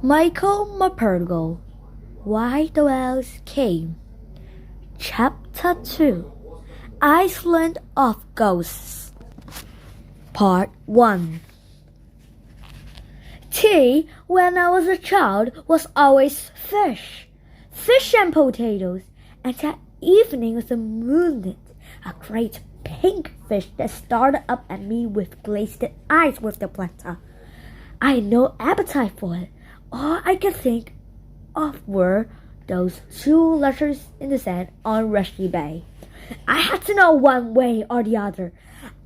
Michael Morpurgo, Why the Whales Came. Chapter 2, Island of Ghosts. Part 1. Tea, when I was a child, was always fish and potatoes, and that evening was a moonlit, a great pink fish that stared up at me with glazed eyes with the platter. I had no appetite for it. All I could think of were those two letters in the sand on Rushy Bay. I had to know one way or the other.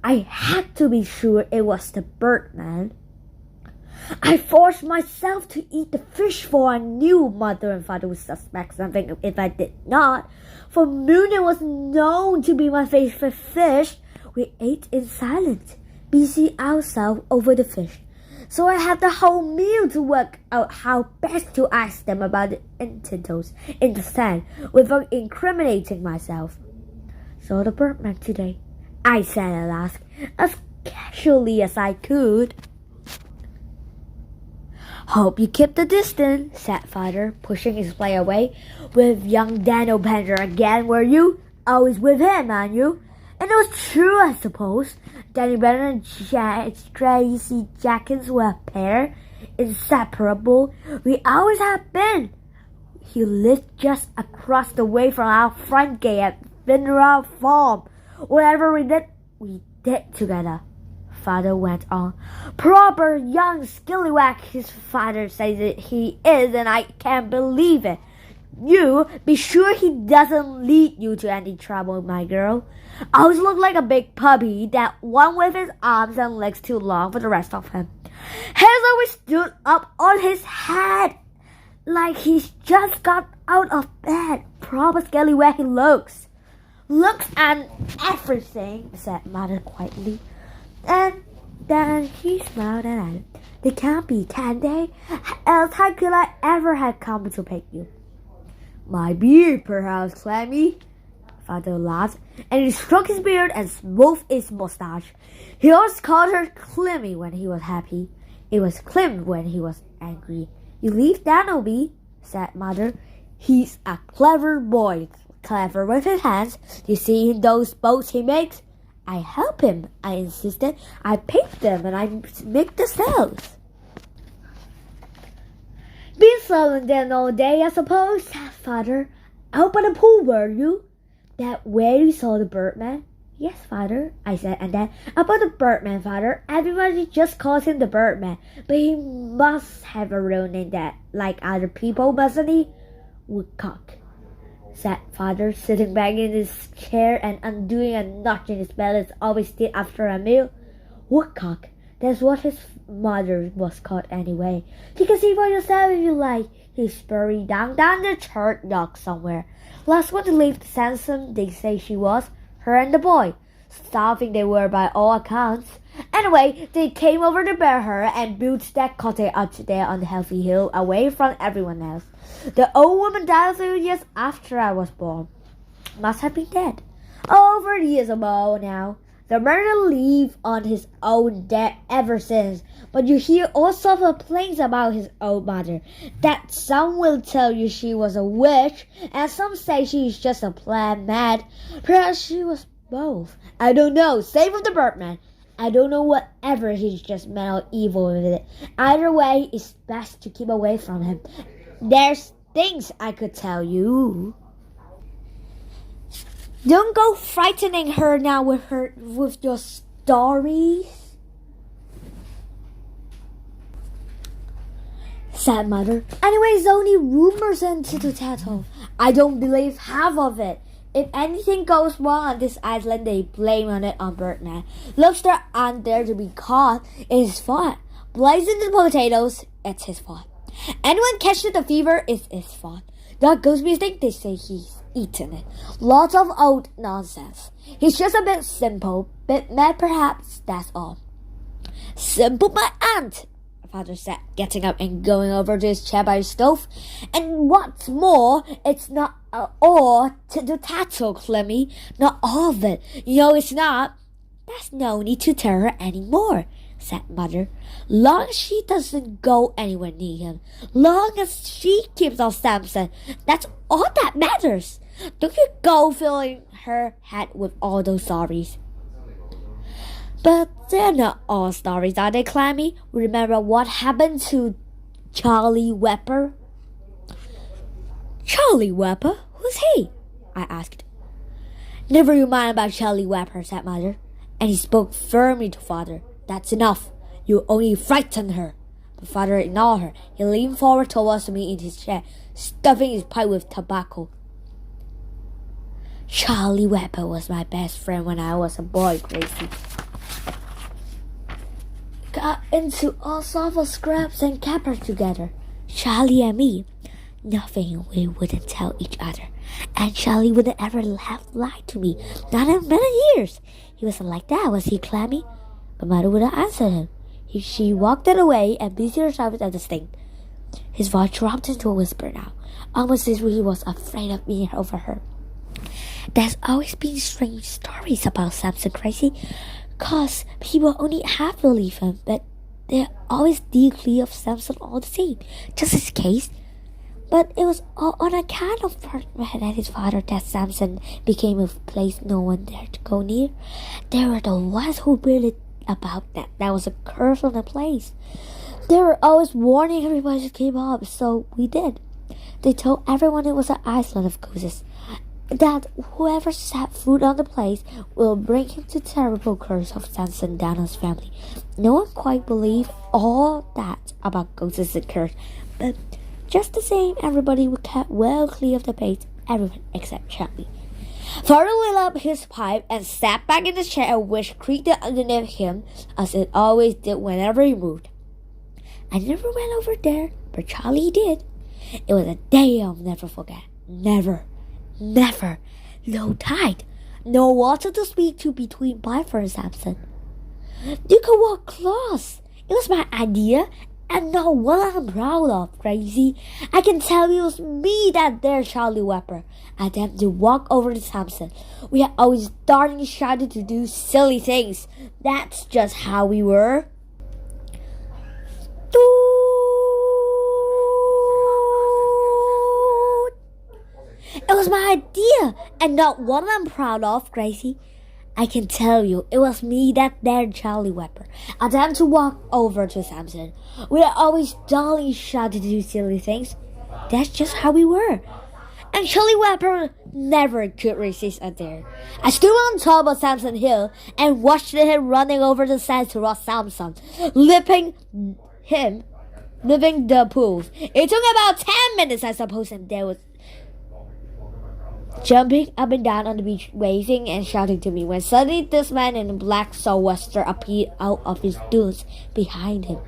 I had to be sure it was the Birdman. I forced myself to eat the fish, for I knew Mother and Father would suspect something if I did not. For Moonin was known to be my favorite fish. We ate in silence, busy ourselves over the fish. So I had the whole meal to work out how best to ask them about the intentals in the sand without incriminating myself. "Saw the Birdman today," I said at last, as casually as I could. "Hope you keep the distance," said Father, pushing his plate away. "With young Daniel Pender again, were you? Always with him, aren't you?" And it was true, I suppose. Daniel Pender and Tracy Jackins were a pair, inseparable. We always had been. He lived just across the way from our front gate at Mineral Farm. Whatever we did together. Father went on. "Proper young skillywag, his father says that he is, and I can't believe it. You be sure he doesn't lead you to any trouble, my girl. Always looked like a big puppy, that one with his arms and legs too long for the rest of him. Hair's always stood up on his head, like he's just got out of bed. Proper skillywag he looks. Looks and everything," said Mother quietly. And then he smiled and added, "They can't be, can they? Else how could I ever have come to pick you?" "My beard, perhaps, Clemmy." Father laughed, and he stroked his beard and smoothed his mustache. He always called her Clemmy when he was happy. It was Clem when he was angry. "You leave Daniel be," said Mother. "He's a clever boy, clever with his hands. You see those boats he makes? I help him," I insisted. "I paint them and I make the sails." "Been sailing then all day, I suppose," said Father. "Out by the pool, were you? That where you saw the Birdman?" "Yes, Father," I said. "And then about the Birdman, Father, everybody just calls him the Birdman, but he must have a real name that, like other people, mustn't he?" "Woodcock," said Father, sitting back in his chair and undoing a notch in his belt as always did after a meal. "Woodcock, that's what his mother was called anyway. You can see for yourself if you like. He's buried down the churchyard somewhere. Last one to leave the Sansom, they say she was, her and the boy. Starving they were by all accounts. Anyway, they came over to bury her and built that cottage up there on the healthy hill away from everyone else. The old woman died a few years after I was born. Must have been dead. Over years ago now. The murderer lived on his own dead ever since. But you hear all sorts of complaints about his old mother. That some will tell you she was a witch, and some say she's just a plain mad. Perhaps she was both. I don't know. Same with the Birdman. I don't know whatever he's just meant or evil with it. Either way, it's best to keep away from him. There's things I could tell you." "Don't go frightening her now with your stories," said Mother. "Anyway, it's only rumors and tittle-tattle. I don't believe half of it. If anything goes wrong on this island, they blame it on Birdman. Lobster aren't there to be caught. It's his fault. Blazing the potatoes, it's his fault. Anyone catches the fever, it's his fault. Dog goes missing, they say he's eaten it. Lots of old nonsense. He's just a bit simple, bit mad perhaps, that's all." "Simple, my aunt," Father said, getting up and going over to his chair by the stove. "And what's more, it's not all tittle-tattle, Clemmy. Not all of it. You know it's not. There's no need to tell her any more. said Mother. Long as she doesn't go anywhere near him, long as she keeps on Samson, that's all that matters. Don't you go filling her head with all those stories. But they're not all stories, are they, Clammy? Remember what happened to Charlie Wepper? Charlie Wepper? Who's he? I asked. Never you mind about Charlie Wepper, said Mother. And he spoke firmly to Father. That's enough. You only frightened her. But Father ignored her. He leaned forward towards me in his chair, stuffing his pipe with tobacco. Charlie Wepper was my best friend when I was a boy, Gracie. Got into all sorts of scraps and capers together. Charlie and me. Nothing we wouldn't tell each other. And Charlie wouldn't ever lie to me. Not in many years. He wasn't like that, was he, Clammy? But Mother wouldn't answer him. She walked it away and busied herself with other things. His voice dropped into a whisper now, almost as if he was afraid of being overheard. There's always been strange stories about Samson, Gracie, 'cause people only half believe him, but they always steer clear of Samson all the same, just his case. But it was all on account of Ferdinand and his father that Samson became a place no one dared to go near. They were the ones who really about that. That was a curse on the place. They were always warning everybody to keep up, so we did. They told everyone it was an island of ghosts, that whoever set foot on the place will bring him the terrible curse of Samson down on his family. No one quite believed all that about ghosts and curse, but just the same, everybody was kept well clear of the place, everyone except Charlie. Father lit up his pipe and sat back in his chair, which creaked underneath him as it always did whenever he moved. I never went over there, but Charlie did. It was a day I'll never forget. Never. Never. Low tide. No water to speak to between Piper and Samson. You could walk close. It was my idea, and not what I'm proud of, Gracie. I can tell you it was me that there, Charlie Wepper. I attempted to walk over to Samson. We had always started and shouted to do silly things. That's just how we were. It was my idea, and not what I'm proud of, Gracie. I can tell you, it was me that dared Charlie Wepper. I attempted to walk over to Samson. We had always darling shouted to do silly things. That's just how we were. And Charlie Wepper never could resist a dare. I stood on top of Samson Hill and watched him running over the sands towards Samson, lipping the pools. It took about 10 minutes, I suppose, and there was jumping up and down on the beach, waving and shouting to me, when suddenly this man in a black sou'wester appeared out of his dunes behind him.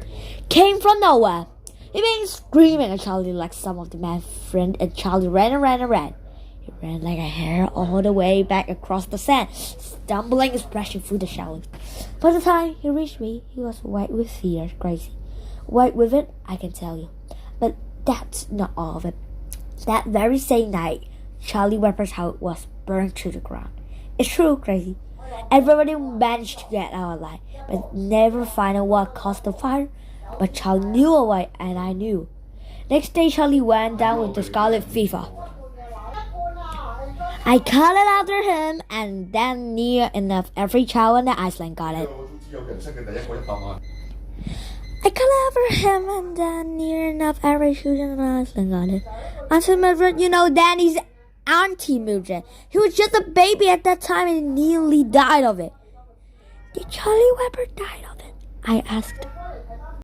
Came from nowhere. He began screaming at Charlie like some of the man's friend, and Charlie ran and ran and ran. He ran like a hare all the way back across the sand, stumbling and splashing through the shallows. By the time he reached me, he was white with fear, Gracie. White with it, I can tell you. But that's not all of it. That very same night, Charlie Wepper's house was burned to the ground. It's true, Gracie. Everybody managed to get out alive, but never find out what caused the fire. But Charlie knew a way, and I knew. Next day, Charlie went down with the scarlet fever. I called it after him, and then near enough every child on the island got it. I called it after him, and then near enough every child on the island got it. Until Mildred, Danny's Auntie Mildred. He was just a baby at that time and nearly died of it. Did Charlie Wepper die of it? I asked.